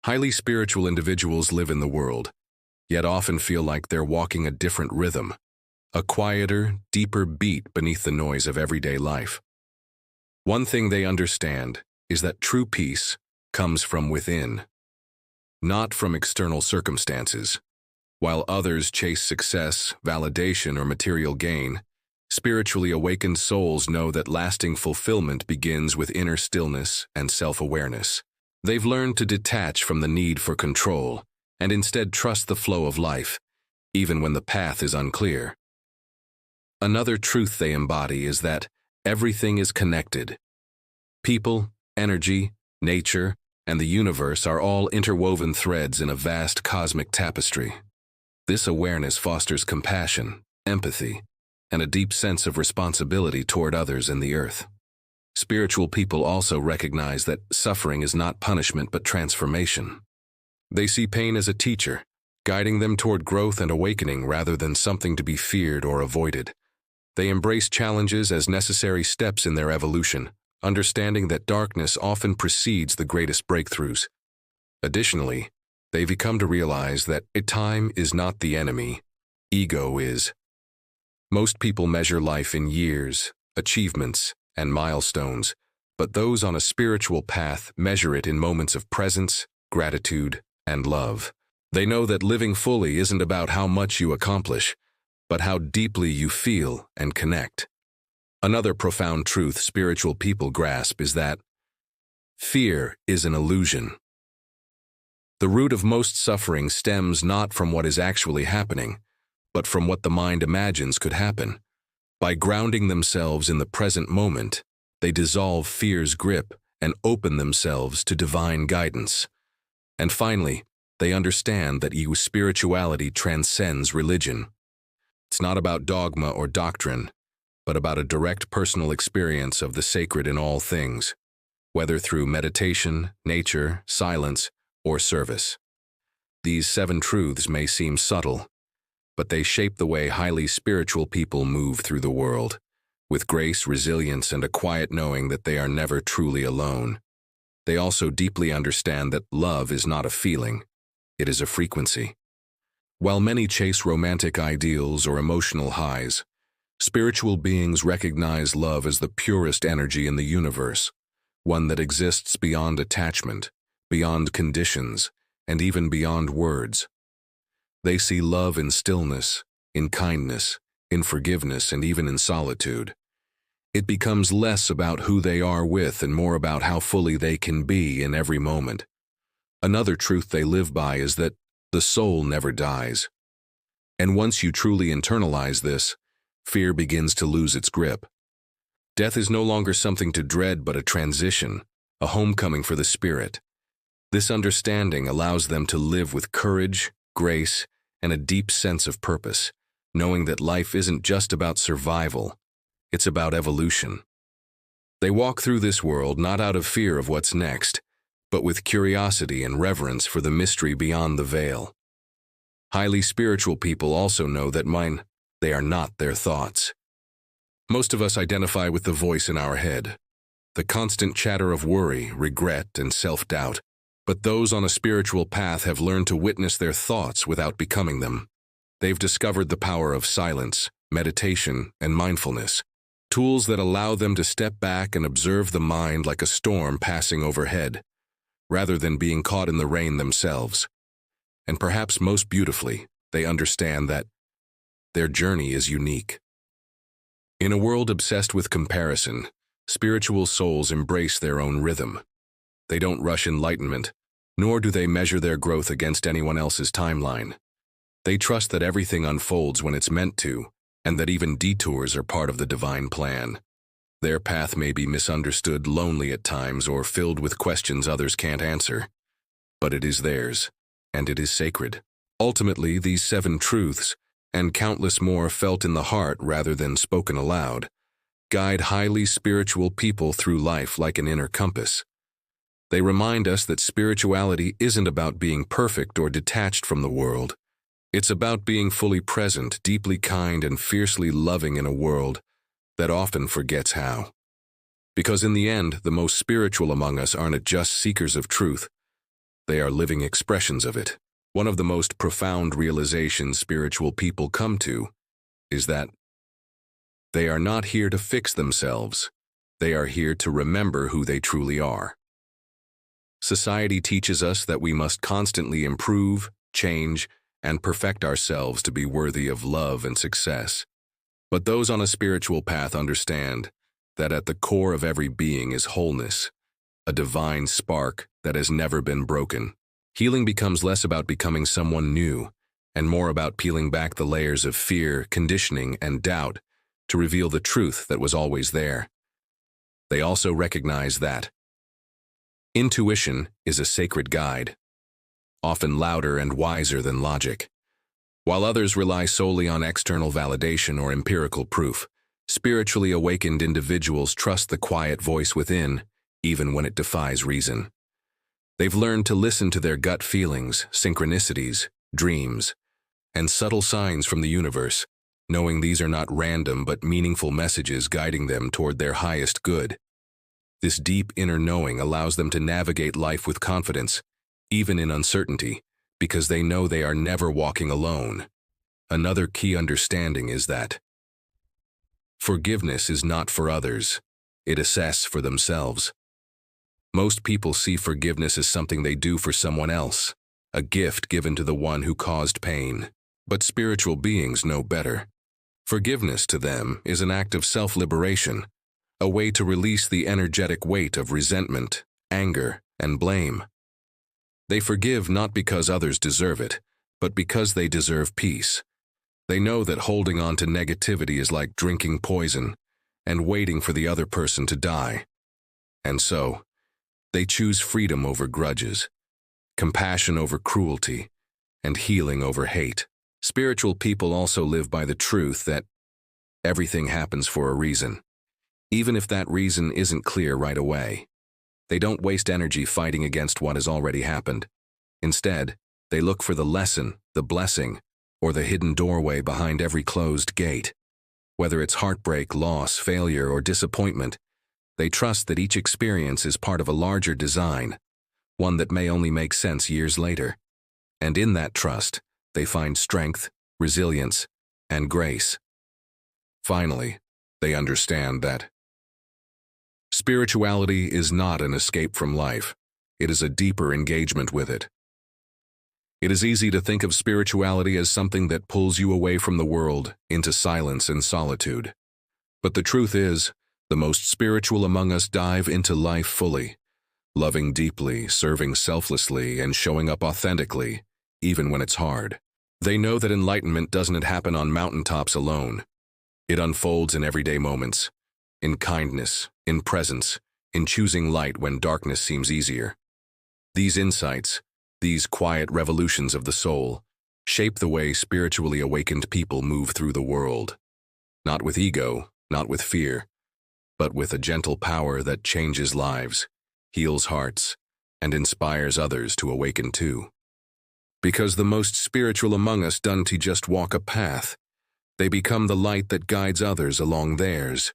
Highly spiritual individuals live in the world, yet often feel like they're walking a different rhythm, a quieter, deeper beat beneath the noise of everyday life. One thing they understand is that true peace comes from within, not from external circumstances. While others chase success, validation, or material gain, spiritually awakened souls know that lasting fulfillment begins with inner stillness and self-awareness. They've learned to detach from the need for control and instead trust the flow of life, even when the path is unclear. Another truth they embody is that everything is connected. People, energy, nature, and the universe are all interwoven threads in a vast cosmic tapestry. This awareness fosters compassion, empathy, and a deep sense of responsibility toward others and the earth. Spiritual people also recognize that suffering is not punishment but transformation. They see pain as a teacher, guiding them toward growth and awakening rather than something to be feared or avoided. They embrace challenges as necessary steps in their evolution, understanding that darkness often precedes the greatest breakthroughs. Additionally, they've come to realize that time is not the enemy, ego is. Most people measure life in years, achievements, and milestones, but those on a spiritual path measure it in moments of presence, gratitude, and love. They know that living fully isn't about how much you accomplish, but how deeply you feel and connect. Another profound truth spiritual people grasp is that fear is an illusion. The root of most suffering stems not from what is actually happening, but from what the mind imagines could happen. By grounding themselves in the present moment, they dissolve fear's grip and open themselves to divine guidance. And finally, they understand that spirituality transcends religion. It's not about dogma or doctrine, but about a direct personal experience of the sacred in all things, whether through meditation, nature, silence, or service. These 7 truths may seem subtle, but they shape the way highly spiritual people move through the world, with grace, resilience, and a quiet knowing that they are never truly alone. They also deeply understand that love is not a feeling, it is a frequency. While many chase romantic ideals or emotional highs, spiritual beings recognize love as the purest energy in the universe, one that exists beyond attachment, beyond conditions, and even beyond words. They see love in stillness, in kindness, in forgiveness, and even in solitude. It becomes less about who they are with and more about how fully they can be in every moment. Another truth they live by is that the soul never dies. And once you truly internalize this, fear begins to lose its grip. Death is no longer something to dread but a transition, a homecoming for the spirit. This understanding allows them to live with courage, grace, and a deep sense of purpose, knowing that life isn't just about survival, it's about evolution. They walk through this world not out of fear of what's next, but with curiosity and reverence for the mystery beyond the veil. Highly spiritual people also know that they are not their thoughts. Most of us identify with the voice in our head, the constant chatter of worry, regret, and self-doubt. But those on a spiritual path have learned to witness their thoughts without becoming them. They've discovered the power of silence, meditation, and mindfulness, tools that allow them to step back and observe the mind like a storm passing overhead, rather than being caught in the rain themselves. And perhaps most beautifully, they understand that their journey is unique. In a world obsessed with comparison, spiritual souls embrace their own rhythm. They don't rush enlightenment, nor do they measure their growth against anyone else's timeline. They trust that everything unfolds when it's meant to, and that even detours are part of the divine plan. Their path may be misunderstood, lonely at times, or filled with questions others can't answer, but it is theirs, and it is sacred. Ultimately, these 7 truths, and countless more felt in the heart rather than spoken aloud, guide highly spiritual people through life like an inner compass. They remind us that spirituality isn't about being perfect or detached from the world. It's about being fully present, deeply kind, and fiercely loving in a world that often forgets how. Because in the end, the most spiritual among us aren't just seekers of truth, They are living expressions of it. One of the most profound realizations spiritual people come to is that they are not here to fix themselves. They are here to remember who they truly are. Society teaches us that we must constantly improve, change, and perfect ourselves to be worthy of love and success. But those on a spiritual path understand that at the core of every being is wholeness, a divine spark that has never been broken. Healing becomes less about becoming someone new and more about peeling back the layers of fear, conditioning, and doubt to reveal the truth that was always there. They also recognize that intuition is a sacred guide, often louder and wiser than logic. While others rely solely on external validation or empirical proof, spiritually awakened individuals trust the quiet voice within, even when it defies reason. They've learned to listen to their gut feelings, synchronicities, dreams, and subtle signs from the universe, knowing these are not random but meaningful messages guiding them toward their highest good. This deep inner knowing allows them to navigate life with confidence, even in uncertainty, because they know they are never walking alone. Another key understanding is that forgiveness is not for others. It assesses for themselves. Most people see forgiveness as something they do for someone else, a gift given to the one who caused pain. But spiritual beings know better. Forgiveness to them is an act of self-liberation, a way to release the energetic weight of resentment, anger, and blame. They forgive not because others deserve it, but because they deserve peace. They know that holding on to negativity is like drinking poison and waiting for the other person to die. And so, they choose freedom over grudges, compassion over cruelty, and healing over hate. Spiritual people also live by the truth that everything happens for a reason, even if that reason isn't clear right away. They don't waste energy fighting against what has already happened. Instead, they look for the lesson, the blessing, or the hidden doorway behind every closed gate. Whether it's heartbreak, loss, failure, or disappointment, they trust that each experience is part of a larger design, one that may only make sense years later. And in that trust, they find strength, resilience, and grace. Finally, they understand that spirituality is not an escape from life. It is a deeper engagement with it. It is easy to think of spirituality as something that pulls you away from the world into silence and solitude. But the truth is, the most spiritual among us dive into life fully, loving deeply, serving selflessly, and showing up authentically, even when it's hard. They know that enlightenment doesn't happen on mountaintops alone. It unfolds in everyday moments, in kindness, in presence, in choosing light when darkness seems easier. These insights, these quiet revolutions of the soul, shape the way spiritually awakened people move through the world. Not with ego, not with fear, but with a gentle power that changes lives, heals hearts, and inspires others to awaken too. Because the most spiritual among us don't just walk a path, they become the light that guides others along theirs.